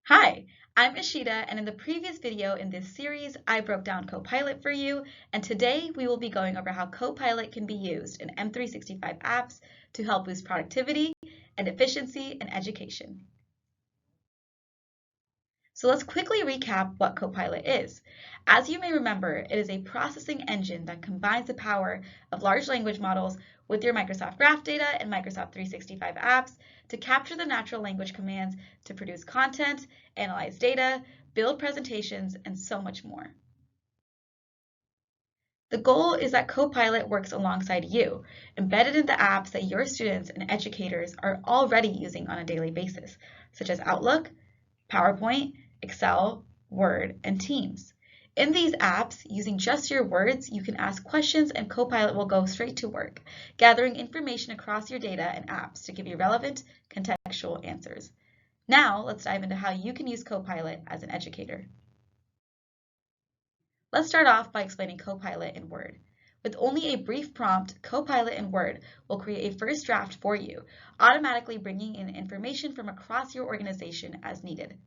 Hi, I'm Ishita, and in the previous video in this series, I broke down Copilot for you, and today we will be going over how Copilot can be used in M365 apps to help boost productivity and efficiency in education. So let's quickly recap what Copilot is. As you may remember, it is a processing engine that combines the power of large language models with your Microsoft Graph data and Microsoft 365 apps to capture the natural language commands to produce content, analyze data, build presentations, and so much more. The goal is that Copilot works alongside you, embedded in the apps that your students and educators are already using on a daily basis, such as Outlook, PowerPoint, Excel, Word, and Teams. In these apps, using just your words, you can ask questions and Copilot will go straight to work, gathering information across your data and apps to give you relevant, contextual answers. Now, let's dive into how you can use Copilot as an educator. Let's start off by explaining Copilot in Word. With only a brief prompt, Copilot in Word will create a first draft for you, automatically bringing in information from across your organization as needed.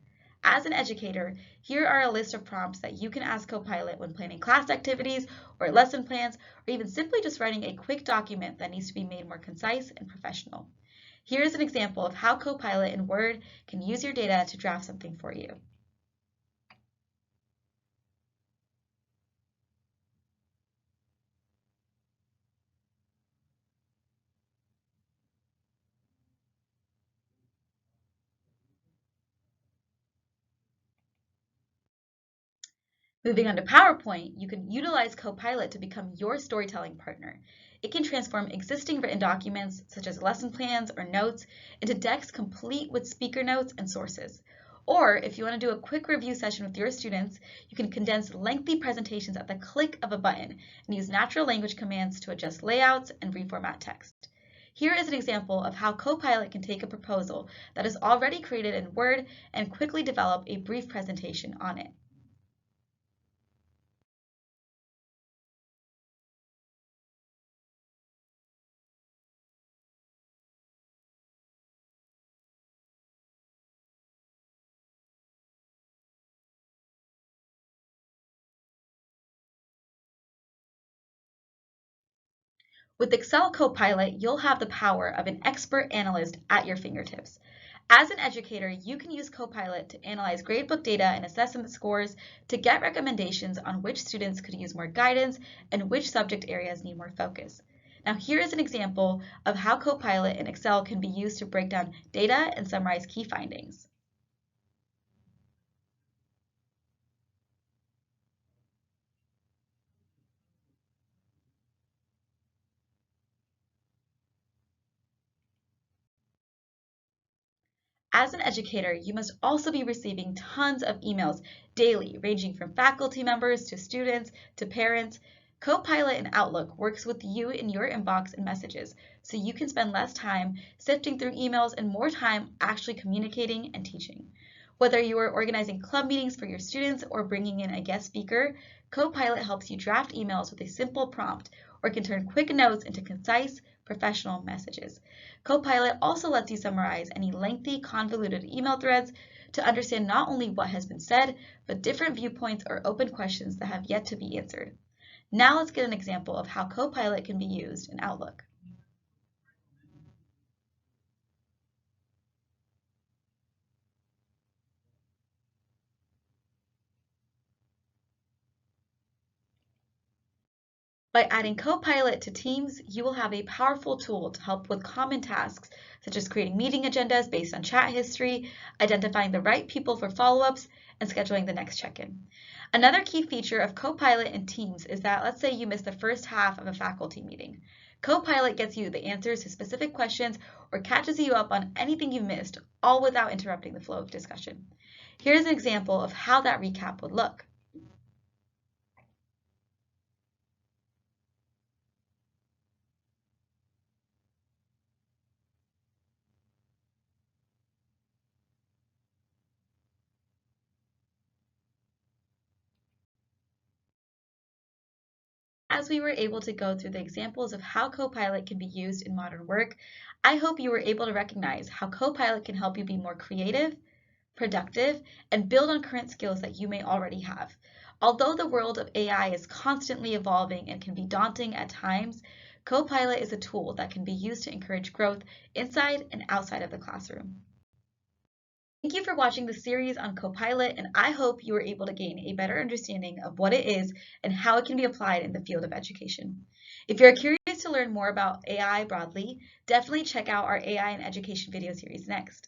As an educator, here are a list of prompts that you can ask Copilot when planning class activities or lesson plans, or even simply just writing a quick document that needs to be made more concise and professional. Here is an example of how Copilot in Word can use your data to draft something for you. Moving on to PowerPoint, you can utilize Copilot to become your storytelling partner. It can transform existing written documents, such as lesson plans or notes, into decks complete with speaker notes and sources. Or if you want to do a quick review session with your students, you can condense lengthy presentations at the click of a button and use natural language commands to adjust layouts and reformat text. Here is an example of how Copilot can take a proposal that is already created in Word and quickly develop a brief presentation on it. With Excel Copilot, you'll have the power of an expert analyst at your fingertips. As an educator, you can use Copilot to analyze gradebook data and assessment scores to get recommendations on which students could use more guidance and which subject areas need more focus. Now, here is an example of how Copilot in Excel can be used to break down data and summarize key findings. As an educator, you must also be receiving tons of emails daily, ranging from faculty members to students to parents. Copilot in Outlook works with you in your inbox and messages, so you can spend less time sifting through emails and more time actually communicating and teaching. Whether you are organizing club meetings for your students or bringing in a guest speaker, Copilot helps you draft emails with a simple prompt or can turn quick notes into concise, professional messages. Copilot also lets you summarize any lengthy, convoluted email threads to understand not only what has been said, but different viewpoints or open questions that have yet to be answered. Now let's get an example of how Copilot can be used in Outlook. By adding Copilot to Teams, you will have a powerful tool to help with common tasks, such as creating meeting agendas based on chat history, identifying the right people for follow-ups, and scheduling the next check-in. Another key feature of Copilot in Teams is that, let's say you missed the first half of a faculty meeting. Copilot gets you the answers to specific questions or catches you up on anything you missed, all without interrupting the flow of discussion. Here's an example of how that recap would look. As we were able to go through the examples of how Copilot can be used in modern work, I hope you were able to recognize how Copilot can help you be more creative, productive, and build on current skills that you may already have. Although the world of AI is constantly evolving and can be daunting at times, Copilot is a tool that can be used to encourage growth inside and outside of the classroom. Thank you for watching the series on Copilot, and I hope you were able to gain a better understanding of what it is and how it can be applied in the field of education. If you're curious to learn more about AI broadly, definitely check out our AI in Education video series next.